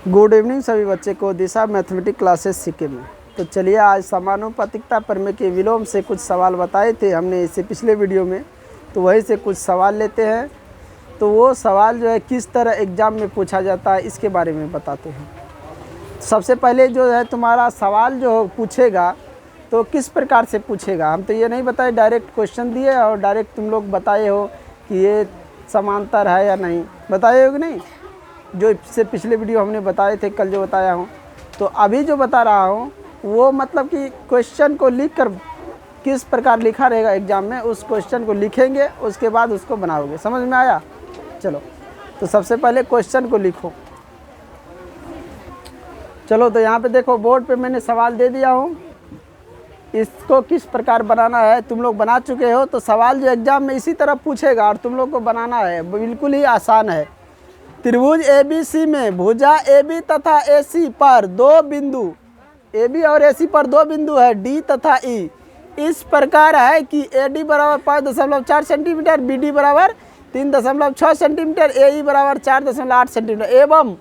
Good evening सभी बच्चे को दिशा मैथमेटिक्स क्लासेस सीखे में। तो चलिए आज समानुपातिकता प्रमेय के विलोम से कुछ सवाल बताए थे हमने इससे पिछले वीडियो में, तो वही से कुछ सवाल लेते हैं। तो वो सवाल जो है किस तरह एग्ज़ाम में पूछा जाता है इसके बारे में बताते हैं। सबसे पहले जो है तुम्हारा सवाल जो पूछेगा तो किस प्रकार से पूछेगा, हम तो ये नहीं बताए डायरेक्ट क्वेश्चन दिए और डायरेक्ट तुम लोग बताए हो कि ये समांतर है या नहीं, बताए हो कि नहीं। जो इससे पिछले वीडियो हमने बताए थे, कल जो बताया हूँ, तो अभी जो बता रहा हूँ वो मतलब कि क्वेश्चन को लिख कर किस प्रकार लिखा रहेगा एग्ज़ाम में, उस क्वेश्चन को लिखेंगे, उसके बाद उसको बनाओगे। समझ में आया? चलो तो सबसे पहले क्वेश्चन को लिखो। चलो तो यहाँ पे देखो बोर्ड पे मैंने सवाल दे दिया हूँ, इसको किस प्रकार बनाना है तुम लोग बना चुके हो। तो सवाल जो एग्ज़ाम में इसी तरह पूछेगा और तुम लोग को बनाना है, बिल्कुल ही आसान है। त्रिभुज ABC में भुजा AB तथा AC पर दो बिंदु, AB और AC पर दो बिंदु है D तथा E इस प्रकार है कि AD बराबर 5.4 सेंटीमीटर, BD बराबर 3.6 सेंटीमीटर, AE बराबर 4.8 सेंटीमीटर एवं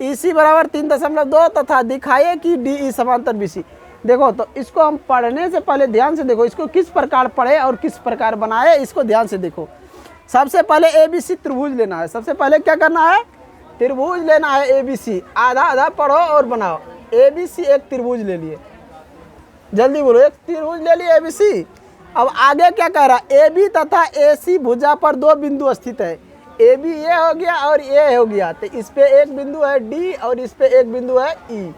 EC बराबर 3.2 तथा दिखाइए कि DE समांतर BC। देखो तो इसको हम पढ़ने से पहले ध्यान से देखो, इसको किस प्रकार पढ़े और किस प्रकार बनाए, इसको ध्यान से देखो। सबसे पहले ABC त्रिभुज लेना है। सबसे पहले क्या करना है? त्रिभुज लेना है ABC। आधा आधा पढ़ो और बनाओ। ABC एक त्रिभुज ले लिए, जल्दी बोलो, एक त्रिभुज ले लिए ABC। अब आगे क्या कह रहा है? AB तथा AC भुजा पर दो बिंदु स्थित है। AB ये हो गया और ये हो गया, तो इस पे एक बिंदु है D और इस पे एक बिंदु है E,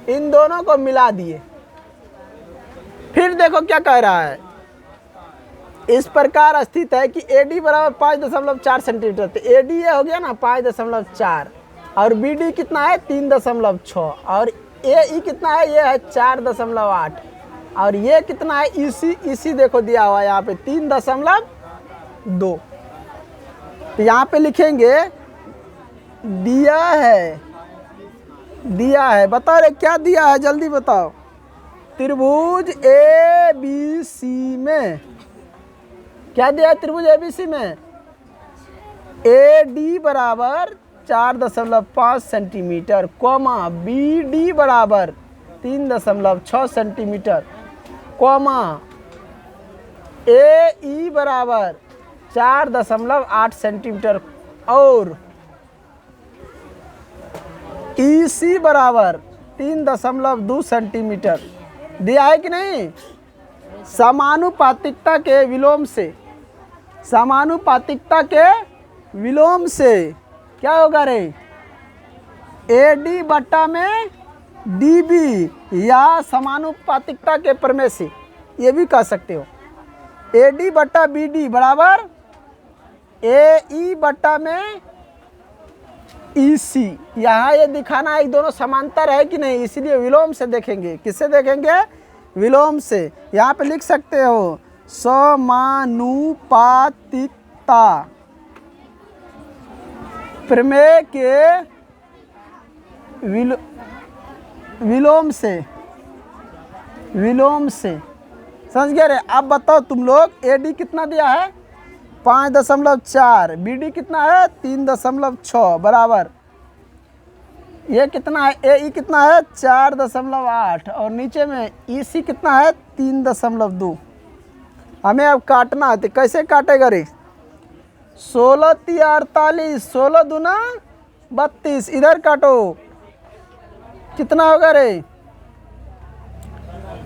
इन दोनों को मिला दिए। फिर देखो क्या कह रहा है, इस प्रकार स्थित है कि AD बराबर 5.4 सेंटीमीटर, तो AD ये हो गया ना 5.4 और BD कितना है 3.6 और AE कितना है, ये है 4.8 और ये कितना है EC देखो दिया हुआ है यहाँ पे 3.2। तो यहाँ पे लिखेंगे दिया है, बताओ रे क्या दिया है, जल्दी बताओ। त्रिभुज ABC में क्या दिया है? त्रिभुज ABC में AD बराबर 4.5 सेंटीमीटर, कॉमा BD बराबर 3.6 सेंटीमीटर, कॉमा AE बराबर 4.8 सेंटीमीटर और EC बराबर 3.2 सेंटीमीटर दिया है कि नहीं। समानुपातिकता के विलोम से, समानुपातिकता के विलोम से क्या होगा रे? AD बट्टा में DB या समानुपातिकता के प्रमेय से ये भी कह सकते हो। AD बट्टा BD बराबर AE बट्टा में EC। यहाँ ये दिखाना है दोनों समांतर है कि नहीं, इसलिए विलोम से देखेंगे। किससे देखेंगे? विलोम से। यहाँ पे लिख सकते हो समानुपातिकता प्रमेय के विलोम से समझ गए रे। अब बताओ तुम लोग, AD कितना दिया है 5.4, BD कितना है 3.6 बराबर, ये कितना है AE कितना है 4.8 और नीचे में EC कितना है 3.2। हमें अब काटना है, तो कैसे काटेगा रे? 16 × 48, 16 दूना 32, इधर काटो कितना होगा रे?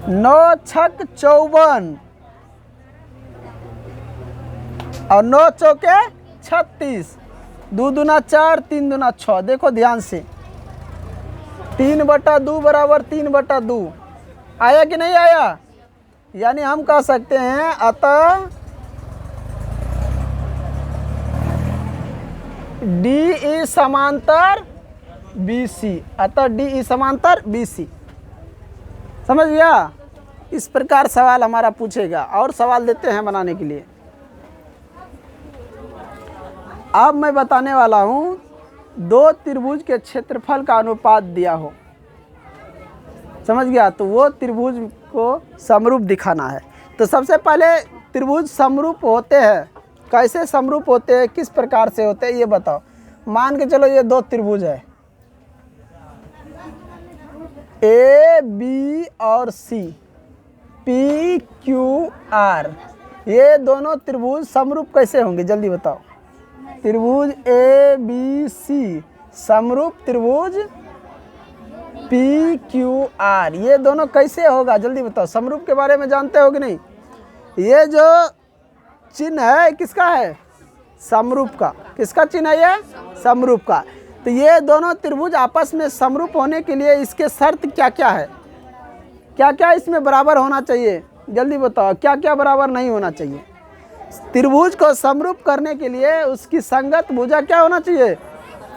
9 छक 54 और 9 चौके 36, 2 दूना 4, 3 दूना 6। देखो ध्यान से, 3/2 बराबर 3/2 आया कि नहीं आया? यानी हम कह सकते हैं अतः DE समांतर BC, अतः DE समांतर BC। समझ गया? इस प्रकार सवाल हमारा पूछेगा और सवाल देते हैं बनाने के लिए। अब मैं बताने वाला हूँ दो त्रिभुज के क्षेत्रफल का अनुपात दिया हो, समझ गया? तो वो त्रिभुज को समरूप दिखाना है। तो सबसे पहले त्रिभुज समरूप होते हैं, कैसे समरूप होते हैं, किस प्रकार से होते हैं, ये बताओ। मान के चलो ये दो त्रिभुज है, ए बी और सी, पी क्यू आर, ये दोनों त्रिभुज समरूप कैसे होंगे जल्दी बताओ। त्रिभुज ए बी सी समरूप त्रिभुज पी क्यू आर, ये दोनों कैसे होगा जल्दी बताओ। समरूप के बारे में जानते हो कि नहीं। ये जो चिन्ह है किसका है, समरूप का। किसका चिन्ह है ये, समरूप का। तो ये दोनों त्रिभुज आपस में समरूप होने के लिए इसके शर्त क्या क्या है, क्या क्या इसमें बराबर होना चाहिए जल्दी बताओ। क्या क्या बराबर नहीं होना चाहिए। त्रिभुज को समरूप करने के लिए उसकी संगत भुजा क्या होना चाहिए,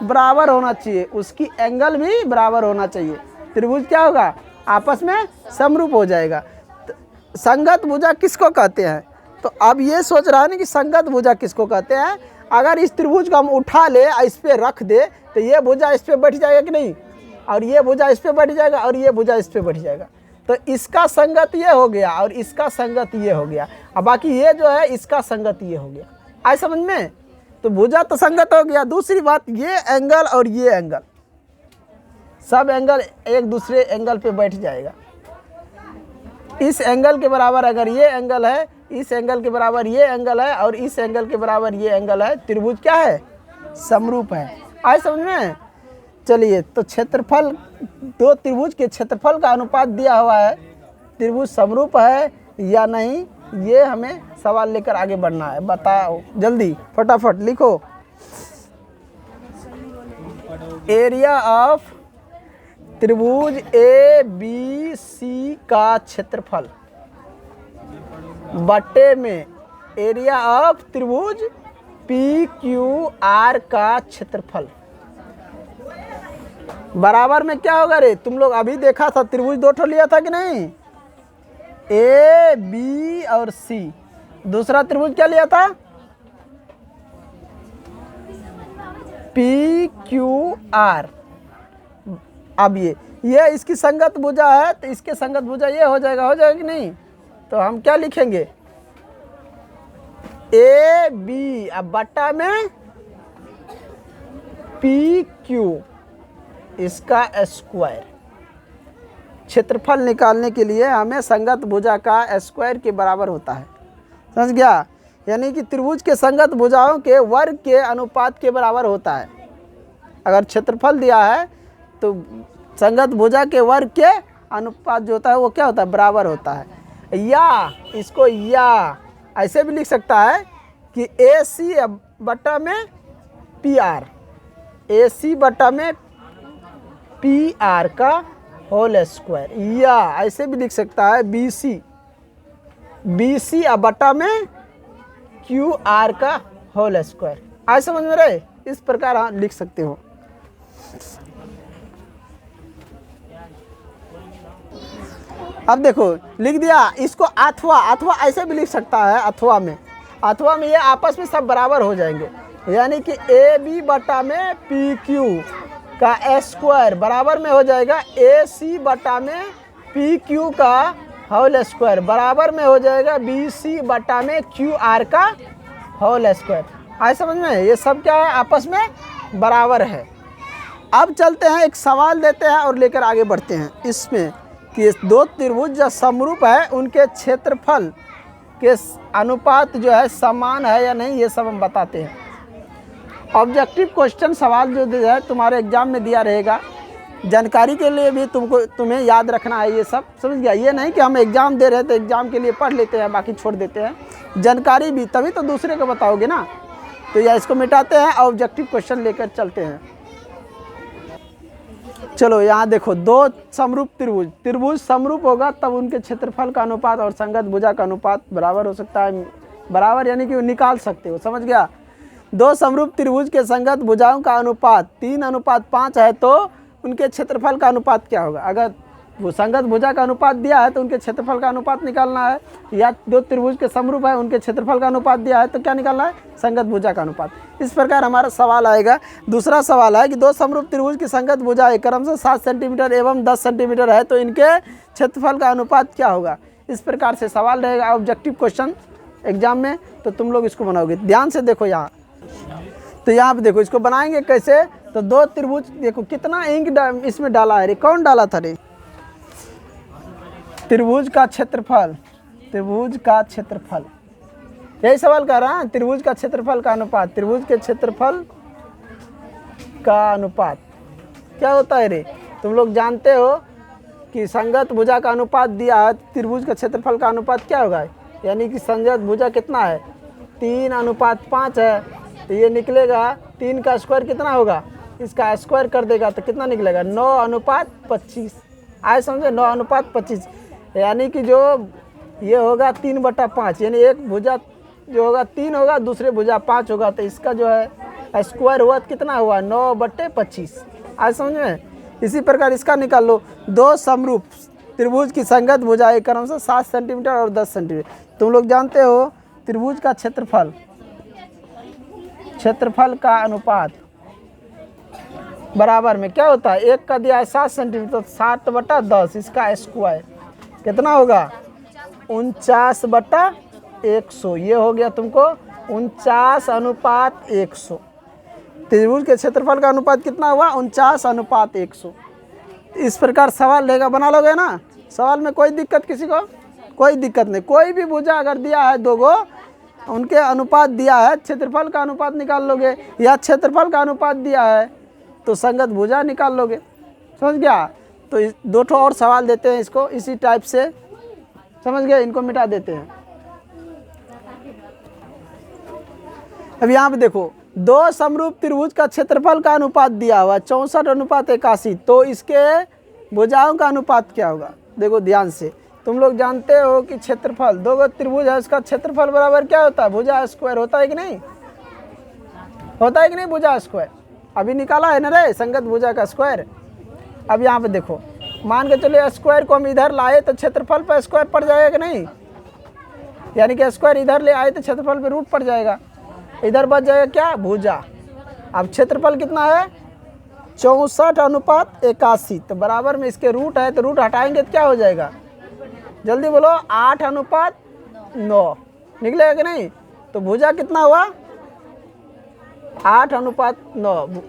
बराबर होना चाहिए। उसकी एंगल भी बराबर होना चाहिए। त्रिभुज क्या होगा, आपस में समरूप हो जाएगा। संगत भुजा किसको कहते हैं, तो अब ये सोच रहा है ना कि संगत भुजा किसको कहते हैं। अगर इस त्रिभुज को हम उठा ले और इस पर रख दे तो ये भुजा इस पर बैठ जाएगा कि नहीं, और ये भुजा इस पर बैठ जाएगा, और ये भुजा इस पर बैठ जाएगा। तो इसका संगत ये हो गया और इसका संगत ये हो गया, और बाकी ये जो है इसका संगत ये हो गया। आए समझ में। तो भुजा तो संगत हो गया। दूसरी बात, ये एंगल और ये एंगल, सब एंगल एक दूसरे एंगल पे बैठ जाएगा। इस एंगल के बराबर अगर ये एंगल है, इस एंगल के बराबर ये एंगल है, और इस एंगल के बराबर ये एंगल है, त्रिभुज क्या है, समरूप है। आए समझ में। चलिए, तो क्षेत्रफल, दो त्रिभुज के क्षेत्रफल का अनुपात दिया हुआ है, त्रिभुज समरूप है या नहीं, ये हमें सवाल लेकर आगे बढ़ना है। बताओ जल्दी, फटाफट लिखो। एरिया ऑफ त्रिभुज ए बी सी का क्षेत्रफल बटे में एरिया ऑफ त्रिभुज पी क्यू आर का क्षेत्रफल बराबर में क्या होगा रे। तुम लोग अभी देखा था त्रिभुज दो ठो लिया था कि नहीं, ए बी और सी। दूसरा त्रिभुज क्या लिया था, पी क्यू आर। अब ये इसकी संगत भुजा है तो इसके संगत भुजा ये हो जाएगा कि नहीं। तो हम क्या लिखेंगे, ए बी अब बट्टा में पी क्यू, इसका स्क्वायर। क्षेत्रफल निकालने के लिए हमें संगत भुजा का स्क्वायर के बराबर होता है, समझ गया। यानी कि त्रिभुज के संगत भुजाओं के वर्ग के अनुपात के बराबर होता है। अगर क्षेत्रफल दिया है तो संगत भुजा के वर्ग के अनुपात जो होता है वो क्या होता है, बराबर होता है। या इसको या ऐसे भी लिख सकता है कि ए सी बट्टा में पी आर, ए सी बट्टा में पी आर का होल स्क्वायर। या ऐसे भी लिख सकता है बी सी बट्टा में क्यू आर का होल स्क्वायर। आज समझ में रहे, इस प्रकार आप लिख सकते हो। अब देखो लिख दिया इसको अथवा ऐसे भी लिख सकता है। अथवा में ये आपस में सब बराबर हो जाएंगे। यानी कि ए बी बटा में पी क्यू का स्क्वायर बराबर में हो जाएगा ए सी बटा में पी क्यू का होल स्क्वायर बराबर में हो जाएगा बी सी बटा में क्यू आर का होल स्क्वायर। आए समझ में, ये सब क्या है, आपस में बराबर है। अब चलते हैं, एक सवाल देते हैं और लेकर आगे बढ़ते हैं इसमें कि दो त्रिभुज जो समरूप है उनके क्षेत्रफल के अनुपात जो है समान है या नहीं, ये सब हम बताते हैं। ऑब्जेक्टिव क्वेश्चन सवाल जो है तुम्हारे एग्जाम में दिया रहेगा, जानकारी के लिए भी तुम्हें याद रखना है। ये सब समझ गया। ये नहीं कि हम एग्ज़ाम दे रहे हैं तो एग्ज़ाम के लिए पढ़ लेते हैं बाकी छोड़ देते हैं। जानकारी भी तभी तो दूसरे को बताओगे ना। तो या इसको मिटाते हैं, ऑब्जेक्टिव क्वेश्चन लेकर चलते हैं। चलो यहाँ देखो, दो समरूप त्रिभुज समरूप होगा तब उनके क्षेत्रफल का अनुपात और संगत भुजा का अनुपात बराबर हो सकता है। बराबर यानी कि निकाल सकते हो, समझ गया। दो समरूप त्रिभुज के संगत भुजाओं का अनुपात 3:5 है तो उनके क्षेत्रफल का अनुपात क्या होगा। अगर वो संगत भुजा का अनुपात दिया है तो उनके क्षेत्रफल का अनुपात निकालना है, या दो त्रिभुज के समरूप है उनके क्षेत्रफल का अनुपात दिया है तो क्या निकालना है, संगत भुजा का अनुपात। इस प्रकार हमारा सवाल आएगा। दूसरा सवाल है कि दो समरूप त्रिभुज की संगत भुजाएं क्रमशः 7 सेंटीमीटर एवं 10 सेंटीमीटर है तो इनके क्षेत्रफल का अनुपात क्या होगा। इस प्रकार से सवाल रहेगा ऑब्जेक्टिव क्वेश्चन एग्जाम में, तो तुम लोग इसको बनाओगे। ध्यान से देखो यहाँ, तो यहाँ पे देखो इसको बनाएंगे कैसे। तो दो त्रिभुज देखो कितना इंक इसमें डाला है रे, कौन डाला था रे, त्रिभुज का क्षेत्रफल, त्रिभुज का क्षेत्रफल, यही सवाल कर रहा है। त्रिभुज का क्षेत्रफल का अनुपात, त्रिभुज के क्षेत्रफल का अनुपात क्या होता है रे? तुम लोग जानते हो कि संगत भुजा का अनुपात दिया है, त्रिभुज का क्षेत्रफल का अनुपात क्या होगा? यानी कि संगत भुजा कितना है? 3:5 है, तो ये निकलेगा 3 का स्क्वायर कितना होगा? इसका स्क्वायर कर देगा तो कितना निकलेगा? 9:25। आए समझे? 9:25, यानी कि जो ये होगा 3/5, यानी एक भुजा जो होगा 3 होगा, दूसरे भुजा 5 होगा, तो इसका जो है स्क्वायर हुआ कितना हुआ? 9/25। आज समझ में? इसी प्रकार इसका निकाल लो। दो समरूप त्रिभुज की संगत भुजाएं क्रमशः 7 सेंटीमीटर और 10 सेंटीमीटर। तुम लोग जानते हो त्रिभुज का क्षेत्रफल, क्षेत्रफल का अनुपात बराबर में क्या होता है? एक का दिया है 7 सेंटीमीटर, तो 7/10, इसका स्क्वायर कितना होगा? 49/100। ये हो गया तुमको 49:100। त्रिभुज के क्षेत्रफल का अनुपात कितना हुआ? 49:100। इस प्रकार सवाल लेगा, बना लोगे ना? सवाल में कोई दिक्कत किसी को? कोई दिक्कत नहीं। कोई भी भुजा अगर दिया है दो गो, उनके अनुपात दिया है, क्षेत्रफल का अनुपात निकाल लोगे, या क्षेत्रफल का अनुपात दिया है तो संगत भुजा निकाल लोगे। समझ गया? तो दो ठो और सवाल देते हैं इसको इसी टाइप से, समझ गए? इनको मिटा देते हैं। अब यहाँ पे देखो, दो समरूप त्रिभुज का क्षेत्रफल का अनुपात दिया हुआ 64:81, तो इसके भुजाओं का अनुपात क्या होगा? देखो ध्यान से, तुम लोग जानते हो कि क्षेत्रफल, दो गो त्रिभुज है, उसका क्षेत्रफल बराबर क्या होता है? भुजा स्क्वायर होता है कि नहीं? होता है कि नहीं भुजा स्क्वायर? अभी निकाला है ना रे संगत भुजा का स्क्वायर। अब यहाँ पे देखो, मान के चलिए स्क्वायर को हम इधर लाए तो क्षेत्रफल पर स्क्वायर पड़ जाएगा कि नहीं? यानी कि स्क्वायर इधर ले आए तो क्षेत्रफल पे रूट पड़ जाएगा, इधर बच जाएगा क्या? भुजा। अब क्षेत्रफल कितना है? 64:81, तो बराबर में इसके रूट है, तो रूट हटाएंगे तो क्या हो जाएगा? जल्दी बोलो। 8:9 निकलेगा कि नहीं? तो भुजा कितना हुआ? 8:9।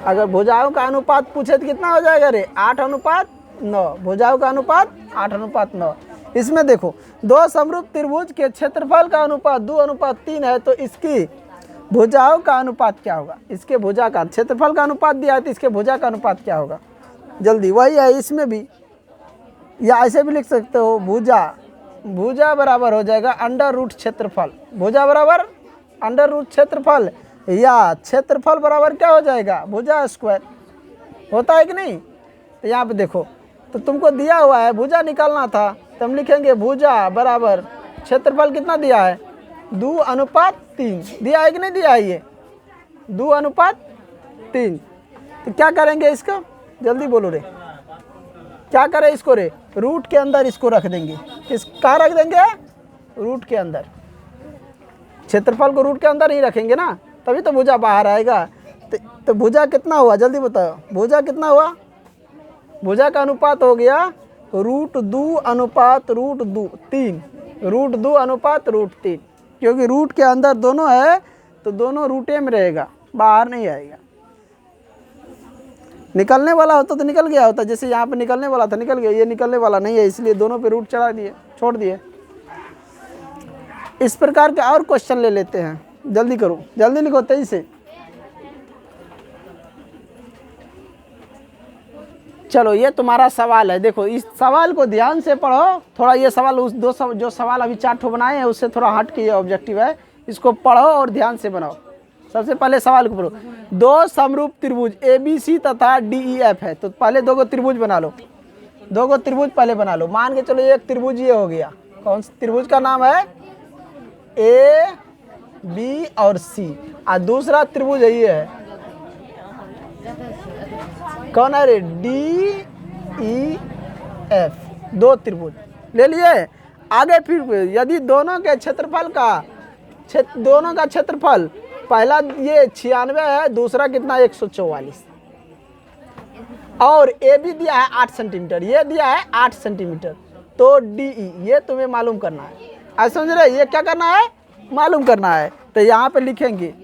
अगर भुजाओं का अनुपात पूछे तो कितना हो जाएगा रे? 8:9। भुजाओं का अनुपात 8:9। इसमें देखो, दो समरूप त्रिभुज के क्षेत्रफल का अनुपात 2:3 है, तो इसकी भुजाओं का अनुपात क्या होगा? इसके भुजा का क्षेत्रफल का अनुपात दिया है, तो इसके भुजा का अनुपात क्या होगा? जल्दी, वही है इसमें भी, या ऐसे भी लिख सकते हो, भुजा बराबर हो जाएगा √ क्षेत्रफल। भुजा बराबर √ क्षेत्रफल, या क्षेत्रफल बराबर क्या हो जाएगा? भुजा स्क्वायर। होता है कि नहीं? तो यहाँ पे देखो, तो तुमको दिया हुआ है भुजा निकालना था, तो हम लिखेंगे भुजा बराबर क्षेत्रफल कितना दिया है? 2:3 दिया है कि नहीं दिया है? ये 2:3। तो क्या करेंगे इसको? जल्दी बोलो रे, क्या करें इसको रे? रूट के अंदर इसको रख देंगे। किस कहाँ रख देंगे? रूट के अंदर। क्षेत्रफल को रूट के अंदर ही रखेंगे ना, तभी तो भुजा बाहर आएगा। तो भुजा कितना हुआ? जल्दी बताओ, भुजा कितना हुआ? भुजा का अनुपात हो गया √2:√3, √2:√3, क्योंकि रूट के अंदर दोनों है तो दोनों रूटे में रहेगा, बाहर नहीं आएगा। निकलने वाला होता तो निकल गया होता, जैसे यहाँ पे निकलने वाला था निकल गया, ये निकलने वाला नहीं है, इसलिए दोनों पे रूट चढ़ा दिए, छोड़ दिए। इस प्रकार के और क्वेश्चन ले लेते हैं। जल्दी करो, जल्दी लिखो, तेजी से। चलो, ये तुम्हारा सवाल है। देखो, इस सवाल को ध्यान से पढ़ो थोड़ा। ये सवाल उस जो सवाल अभी 4 ठो बनाए हैं उससे थोड़ा हट के ये ऑब्जेक्टिव है, इसको पढ़ो और ध्यान से बनाओ। सबसे पहले सवाल को पढ़ो। दो समरूप त्रिभुज ABC तथा DEF है, तो पहले दो गो त्रिभुज बना लो। दो गो त्रिभुज पहले बना लो। मान के चलो एक त्रिभुज ये हो गया, कौन सा त्रिभुज का नाम है? AB और C। और दूसरा त्रिभुज ये है, कौन है रे? DEF। दो त्रिभुज ले लिए। आगे फिर यदि दोनों के क्षेत्रफल का क्षेत्रफल, पहला ये 96 है, दूसरा कितना? 144, और ए भी दिया है 8 सेंटीमीटर, ये दिया है 8 सेंटीमीटर, तो DE ये तुम्हें मालूम करना है। आज समझ रहे? ये क्या करना है? मालूम करना है। तो यहाँ पे लिखेंगे,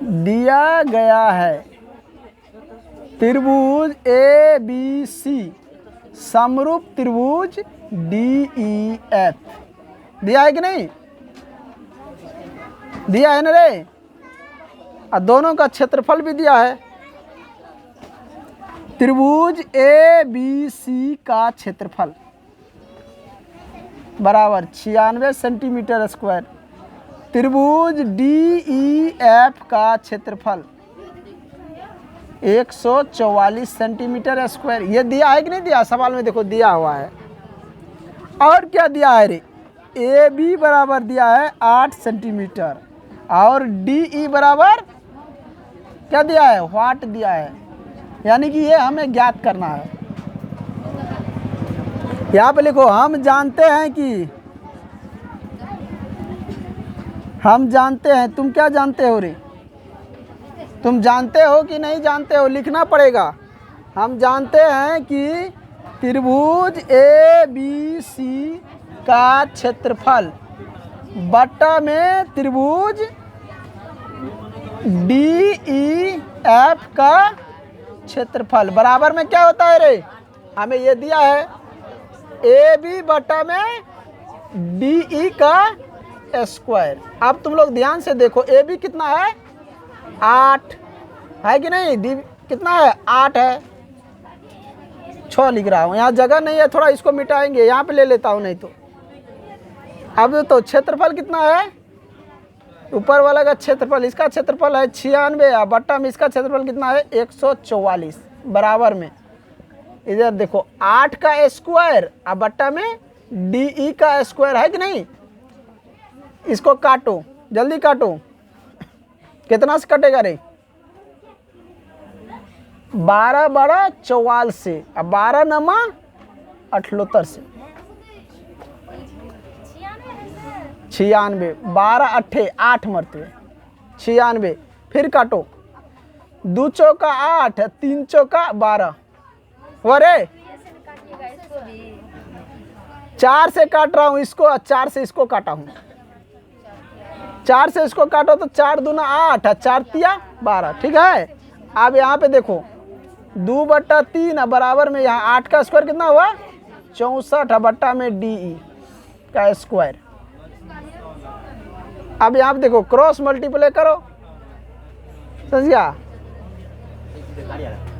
दिया गया है त्रिभुज ABC समरूप त्रिभुज DEF दिया है कि नहीं, दिया है ना रे। और दोनों का क्षेत्रफल भी दिया है। त्रिभुज ABC का क्षेत्रफल बराबर 96 सेंटीमीटर स्क्वायर। त्रिभुज DEF का क्षेत्रफल 144 सेंटीमीटर स्क्वायर। ये दिया है कि नहीं दिया, सवाल में देखो दिया हुआ है। और क्या दिया है रे, AB बराबर दिया है 8 सेंटीमीटर और DE बराबर क्या दिया है, वाट दिया है। यानी कि ये हमें ज्ञात करना है। यहाँ पे लिखो हम जानते हैं कि, हम जानते हैं, तुम क्या जानते हो रे, तुम जानते हो कि नहीं जानते हो, लिखना पड़ेगा। हम जानते हैं कि त्रिभुज ABC का क्षेत्रफल बट्टा में त्रिभुज DEF का क्षेत्रफल बराबर में क्या होता है रे, हमें ये दिया है AB बट्टा में DE का स्क्वायर। अब तुम लोग ध्यान से देखो, AB कितना है 8 है कि नहीं, डी कितना है 8 है, 6 लिख रहा हूँ, यहाँ जगह नहीं है, थोड़ा इसको मिटाएंगे, यहाँ पे ले लेता हूँ नहीं तो। अब तो क्षेत्रफल कितना है, ऊपर वाला का क्षेत्रफल, इसका क्षेत्रफल है 96 और बट्टा में इसका क्षेत्रफल कितना है 144 बराबर में। इधर देखो 8 का स्क्वायर और बट्टा में DE का स्क्वायर है कि नहीं। इसको काटो, जल्दी काटो, कितना से कटेगा रे, 12 12 44 से और 12 नमा 78 से 96, 12 अट्ठे 8 मरते 96, फिर काटो, 2 चौका 8, 3 चौका 12, वरे 4 से काट रहा हूँ इसको, 4 से इसको काटा हूँ, 4 से इसको काटो तो 4 दूना 8, 4 तिया 12, ठीक है। अब यहाँ पे देखो 2 बट्टा 3 बराबर में यहाँ 8 का स्क्वायर कितना हुआ 64 बट्टा में DE का स्क्वायर। अब यहाँ पे देखो क्रॉस मल्टीप्लाई करो, समझ गया,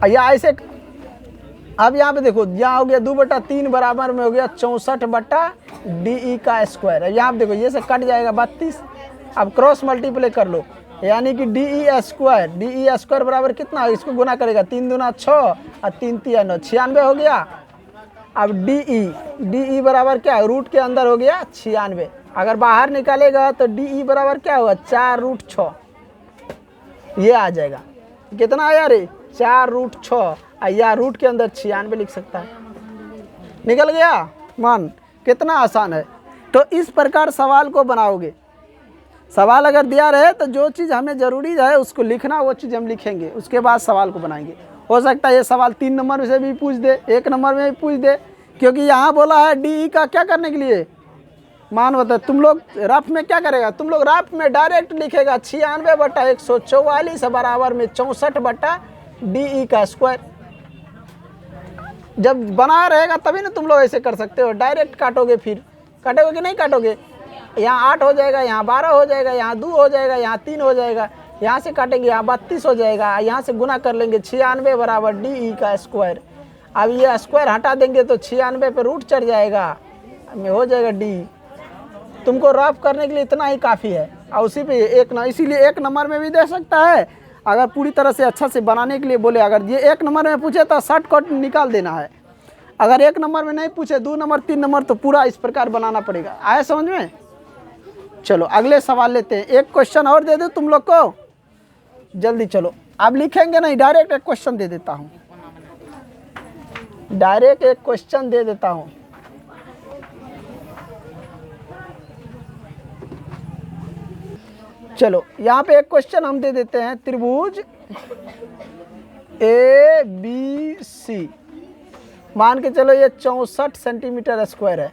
या ऐसे। अब यहाँ पे देखो यहाँ हो गया 2 बट्टा 3 बराबर में हो गया 64 बट्टा DE का स्क्वायर। यहाँ पे देखो ये से कट जाएगा 32। अब क्रॉस मल्टीप्लाई कर लो, यानी कि DE स्क्वायर बराबर कितना, इसको गुना करेगा 3 दूना 6 और 3 तिया 9, 96 हो गया। अब DE बराबर क्या, रूट के अंदर हो गया 96, अगर बाहर निकालेगा तो DE बराबर क्या होगा 4√6, ये आ जाएगा। कितना आया रे 4√6, या रूट के अंदर 96 लिख सकता है, निकल गया मान। कितना आसान है। तो इस प्रकार सवाल को बनाओगे। सवाल अगर दिया रहे तो जो चीज़ हमें ज़रूरी है उसको लिखना, वो चीज़ हम लिखेंगे, उसके बाद सवाल को बनाएंगे। हो सकता है ये सवाल 3 नंबर में से भी पूछ दे, 1 नंबर में भी पूछ दे, क्योंकि यहाँ बोला है DE का क्या करने के लिए, मान बता। तुम लोग रफ में क्या करेगा, तुम लोग रफ में डायरेक्ट लिखेगा 96 बट्टा 144 बराबर में 64 बट्टा DE का स्क्वायर। जब बना रहेगा तभी ना तुम लोग ऐसे कर सकते हो, डायरेक्ट काटोगे, फिर काटोगे कि नहीं काटोगे, यहाँ 8 हो जाएगा, यहाँ 12 हो जाएगा, यहाँ 2 हो जाएगा, यहाँ 3 हो जाएगा, यहाँ से काटेंगे यहाँ 32 हो जाएगा, यहाँ से गुना कर लेंगे 96 बराबर DE का स्क्वायर। अब ये स्क्वायर हटा देंगे तो 96 पे रूट चढ़ जाएगा, में हो जाएगा DE। तुमको रफ करने के लिए इतना ही काफ़ी है। और उसी पे इसीलिए 1 नंबर में भी दे सकता है, अगर पूरी तरह से अच्छा से बनाने के लिए बोले। अगर ये 1 नंबर में पूछे तो शॉर्टकट निकाल देना है, अगर 1 नंबर में नहीं पूछे 2 नंबर 3 नंबर तो पूरा इस प्रकार बनाना पड़ेगा। आया समझ में। चलो अगले सवाल लेते हैं। एक क्वेश्चन और दे दो तुम लोग को, जल्दी चलो। अब लिखेंगे नहीं, डायरेक्ट एक क्वेश्चन दे देता हूँ, डायरेक्ट एक क्वेश्चन दे देता हूँ। चलो यहाँ पे एक क्वेश्चन हम दे देते हैं। त्रिभुज ABC, मान के चलो ये 64 सेंटीमीटर स्क्वायर है।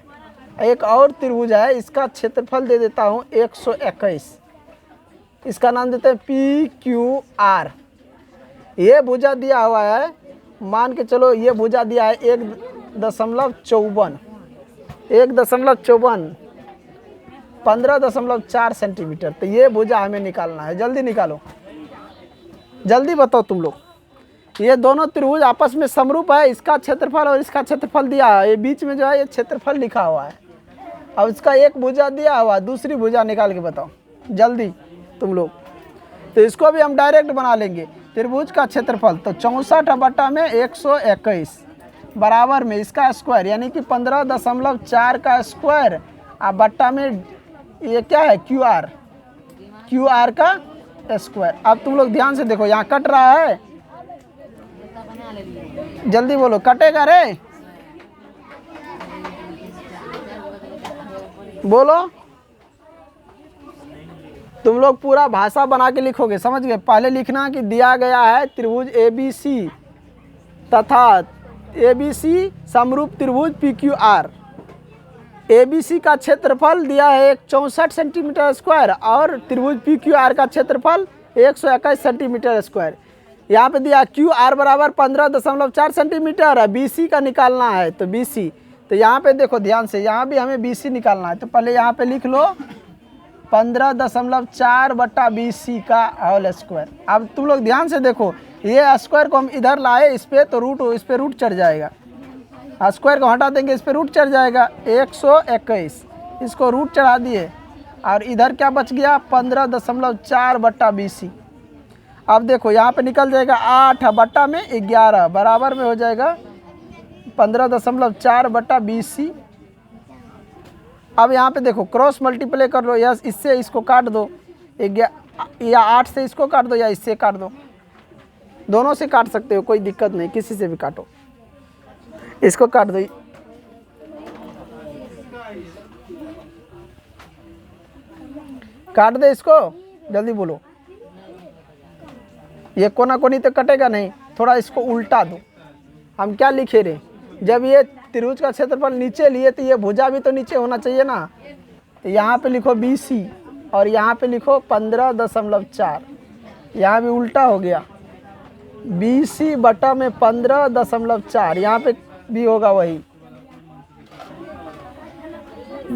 एक और त्रिभुज है, इसका क्षेत्रफल दे देता हूँ 121, इसका नाम देते हैं PQR। ये भुजा दिया हुआ है, मान के चलो ये भुजा दिया है 1.54, 1.54, 15.4 सेंटीमीटर। तो ये भुजा हमें निकालना है, जल्दी निकालो, जल्दी बताओ तुम लोग। ये दोनों त्रिभुज आपस में समरूप है, इसका क्षेत्रफल और इसका क्षेत्रफल दिया है, ये बीच में जो है ये क्षेत्रफल लिखा हुआ है। अब इसका एक भुजा दिया हुआ, दूसरी भुजा निकाल के बताओ जल्दी तुम लोग। तो इसको भी हम डायरेक्ट बना लेंगे। त्रिभुज का क्षेत्रफल तो 64/121 बराबर में इसका स्क्वायर यानी कि 15.4 का स्क्वायर अब बट्टा में ये क्या है QR का स्क्वायर। अब तुम लोग ध्यान से देखो, यहाँ कट रहा है, जल्दी बोलो, कटेगा रे, बोलो। तुम लोग पूरा भाषा बना के लिखोगे, समझ गए। पहले लिखना कि दिया गया है त्रिभुज ABC तथा ABC समरूप त्रिभुज PQR। ABC का क्षेत्रफल दिया है 64 सेंटीमीटर स्क्वायर और त्रिभुज PQR का क्षेत्रफल 121 सेंटीमीटर स्क्वायर। यहाँ पे दिया QR बराबर 15.4 सेंटीमीटर है, BC का निकालना है तो BC। तो यहाँ पे देखो ध्यान से, यहाँ भी हमें BC निकालना है, तो पहले यहाँ पे लिख लो 15.4 बट्टा BC का होल स्क्वायर। अब तुम लोग ध्यान से देखो, ये स्क्वायर को हम इधर लाए इस पे तो इस पे रूट चढ़ जाएगा, स्क्वायर को हटा देंगे इस पे रूट चढ़ जाएगा 121, इसको रूट चढ़ा दिए और इधर क्या बच गया 15.4 बट्टा BC। अब देखो यहाँ पे निकल जाएगा 8 बट्टा में 11 बराबर में हो जाएगा 15.4 बट्टा BC। अब यहाँ पे देखो क्रॉस मल्टीप्लाई कर लो, या इससे इसको काट दो, या 8 से इसको काट दो या इससे काट दो, दोनों से काट सकते हो, कोई दिक्कत नहीं, किसी से भी काटो, इसको काट दो, काट दे इसको, जल्दी बोलो। ये कोना कोनी तो कटेगा नहीं, थोड़ा इसको उल्टा दो। हम क्या लिखे रे, जब ये त्रिभुज का क्षेत्रफल नीचे लिए तो ये भुजा भी तो नीचे होना चाहिए ना। तो यहाँ पे लिखो BC और यहाँ पे लिखो 15.4, यहाँ भी उल्टा हो गया, BC बटा में 15.4, यहाँ पे भी होगा वही,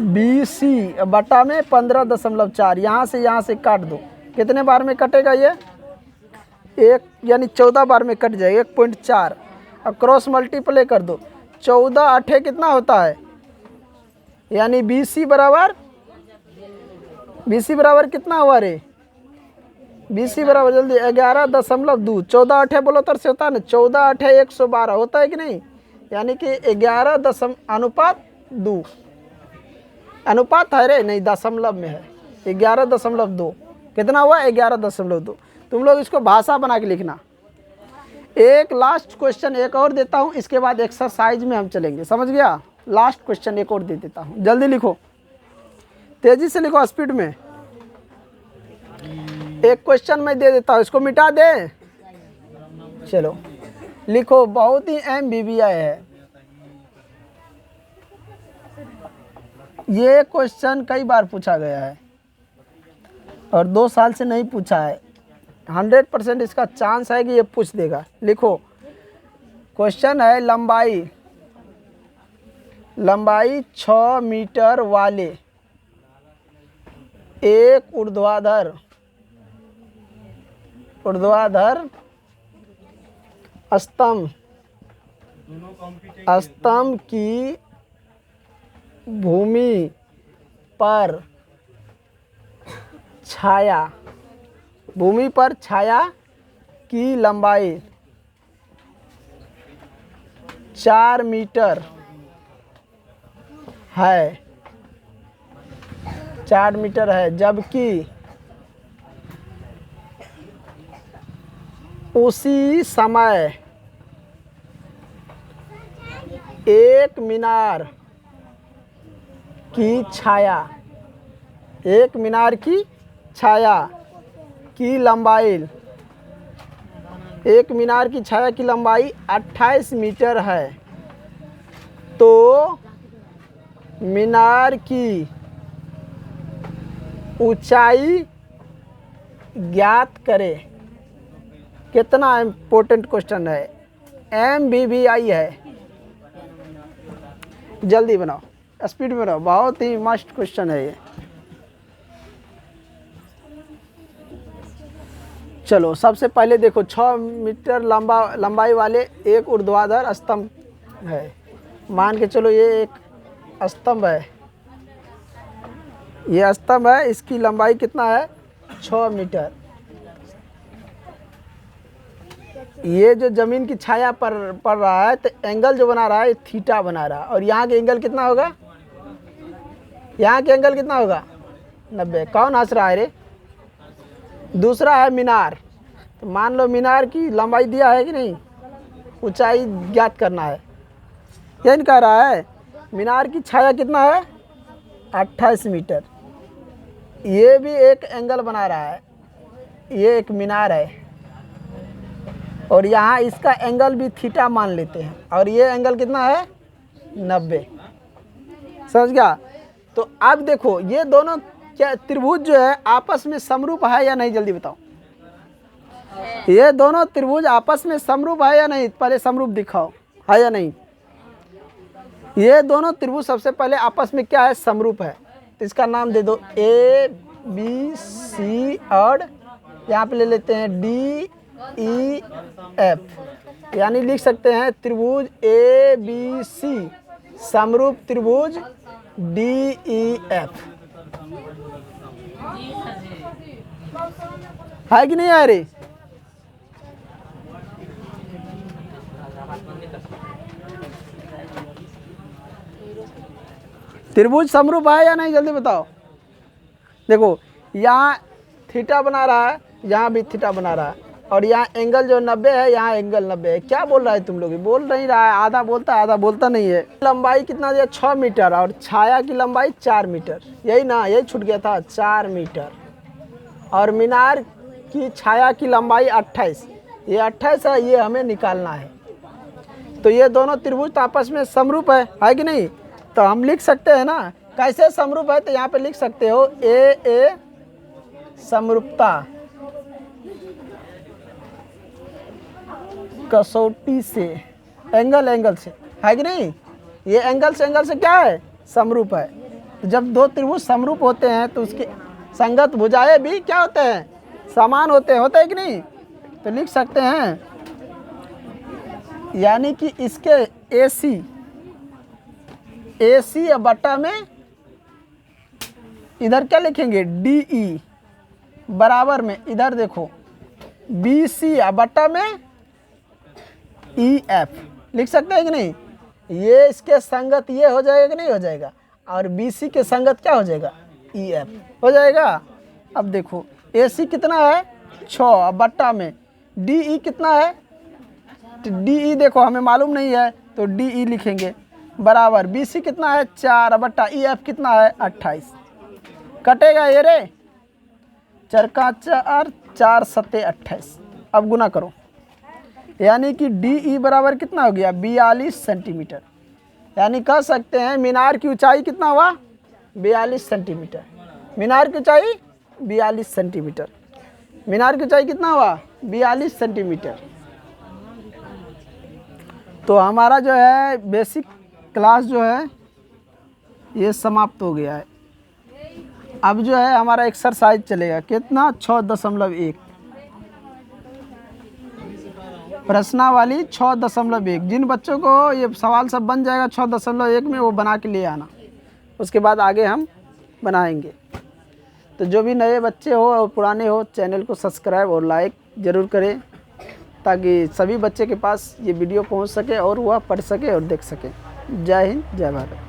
BC बटा में 15.4, यहाँ से काट दो। कितने बार में कटेगा ये, एक यानी 14 बार में कट जाएगा 1.4। अब क्रॉस मल्टीप्लाई कर दो, 14 8 कितना होता है, यानी BC बराबर कितना हुआ रे, BC बराबर जल्दी 11.2, 14 8 बोलो तो से होता है ना, 14 8 112 होता है कि नहीं, यानी कि 11.2 अनुपात है रे, नहीं दशमलव में है, 11.2 कितना हुआ 11.2। तुम लोग इसको भाषा बना के लिखना। एक लास्ट क्वेश्चन एक और देता हूँ, इसके बाद एक्सरसाइज में हम चलेंगे, समझ गया। लास्ट क्वेश्चन एक और दे देता हूँ, जल्दी लिखो, तेजी से लिखो, स्पीड में। एक क्वेश्चन मैं दे देता हूँ, इसको मिटा दे, चलो लिखो, बहुत ही MBBI है ये क्वेश्चन, कई बार पूछा गया है और 2 साल से नहीं पूछा है, 100% इसका चांस है कि ये पूछ देगा। लिखो, क्वेश्चन है लंबाई 6 मीटर वाले एक ऊर्ध्वाधर स्तंभ की भूमि पर छाया की लंबाई 4 मीटर है, 4 मीटर है, जबकि उसी समय एक मीनार की छाया की लंबाई 28 मीटर है, तो मीनार की ऊंचाई ज्ञात करें। कितना इम्पोर्टेंट क्वेश्चन है, MBBI है, जल्दी बनाओ, स्पीड में बनाओ, बहुत ही मस्त क्वेश्चन है ये। चलो सबसे पहले देखो 6 मीटर लंबाई वाले एक ऊर्ध्वाधर स्तंभ है। मान के चलो ये एक स्तंभ है, ये स्तंभ है, इसकी लंबाई कितना है 6 मीटर। ये जो जमीन की छाया पर पड़ रहा है तो एंगल जो बना रहा है थीटा बना रहा है, और यहाँ के एंगल कितना होगा, यहाँ के एंगल कितना होगा 90। कौन हंस रहा है रे? दूसरा है मीनार। तो मान लो मीनार की लंबाई दिया है कि नहीं, ऊंचाई ज्ञात करना है। यही नहीं कह रहा है मीनार की छाया कितना है 28 मीटर। ये भी एक एंगल बना रहा है, ये एक मीनार है, और यहाँ इसका एंगल भी थीटा मान लेते हैं, और ये एंगल कितना है 90। समझ गया? तो अब देखो ये दोनों क्या त्रिभुज जो है आपस में समरूप है या नहीं, जल्दी बताओ। ये दोनों त्रिभुज आपस में समरूप है या नहीं, पहले समरूप दिखाओ, है या नहीं। ये दोनों त्रिभुज सबसे पहले आपस में क्या है, समरूप है। तो इसका नाम दे दो ए बी सी, और यहाँ पे ले लेते हैं डी ई एफ, यानी लिख सकते हैं त्रिभुज ए बी सी समरूप त्रिभुज डी ई एफ। है कि नहीं आ रही? त्रिभुज समरूप है या नहीं, जल्दी बताओ। देखो यहाँ थीटा बना रहा है, यहाँ भी थीटा बना रहा है, और यहाँ एंगल जो 90 है, यहाँ एंगल 90 है। क्या बोल रहा है तुम लोग? बोल नहीं रहा है, आधा बोलता है आधा बोलता नहीं है। लंबाई कितना दिया 6 मीटर, और छाया की लंबाई 4 मीटर, यही ना, यही छूट गया था 4 मीटर। और मीनार की छाया की लंबाई 28, ये 28 है, ये हमें निकालना है। तो ये दोनों त्रिभुज आपस में समरूप है कि नहीं? तो हम लिख सकते हैं ना, कैसे समरूप है, तो यहाँ पे लिख सकते हो ए समरूपता कसौटी से, एंगल से, है कि नहीं। ये एंगल से क्या है, समरूप है। तो जब दो त्रिभुज समरूप होते हैं तो उसके संगत भुजाएं भी क्या होते हैं, समान होते हैं कि नहीं। तो लिख सकते हैं, यानी कि इसके AC बट्टा में इधर क्या लिखेंगे DE बराबर में, इधर देखो BC बट्टा में EF लिख सकते हैं कि नहीं। ये इसके संगत ये हो जाएगा कि नहीं हो जाएगा, और BC के संगत क्या हो जाएगा EF हो जाएगा। अब देखो AC कितना है 6 बट्टा में DE कितना है, तो DE देखो हमें मालूम नहीं है तो DE लिखेंगे बराबर BC कितना है 4 बट्टा EF कितना है 28। कटेगा ये रे, 4 का 4, 4 सत्ते 28। अब गुना करो, यानी कि DE बराबर कितना हो गया 42 सेंटीमीटर। यानी कह सकते हैं मीनार की ऊंचाई कितना हुआ 42 सेंटीमीटर। मीनार की ऊंचाई 42 सेंटीमीटर। मीनार की ऊंचाई कितना हुआ 42 सेंटीमीटर। तो हमारा जो है बेसिक क्लास जो है ये समाप्त हो गया है। अब जो है हमारा एक्सरसाइज चलेगा कितना 6.1 प्रश्नावली 6.1। जिन बच्चों को ये सवाल सब बन जाएगा 6.1 में, वो बना के ले आना, उसके बाद आगे हम बनाएंगे। तो जो भी नए बच्चे हो और पुराने हो, चैनल को सब्सक्राइब और लाइक ज़रूर करें, ताकि सभी बच्चे के पास ये वीडियो पहुंच सके और वह पढ़ सके और देख सके। जय हिंद, जय भारत।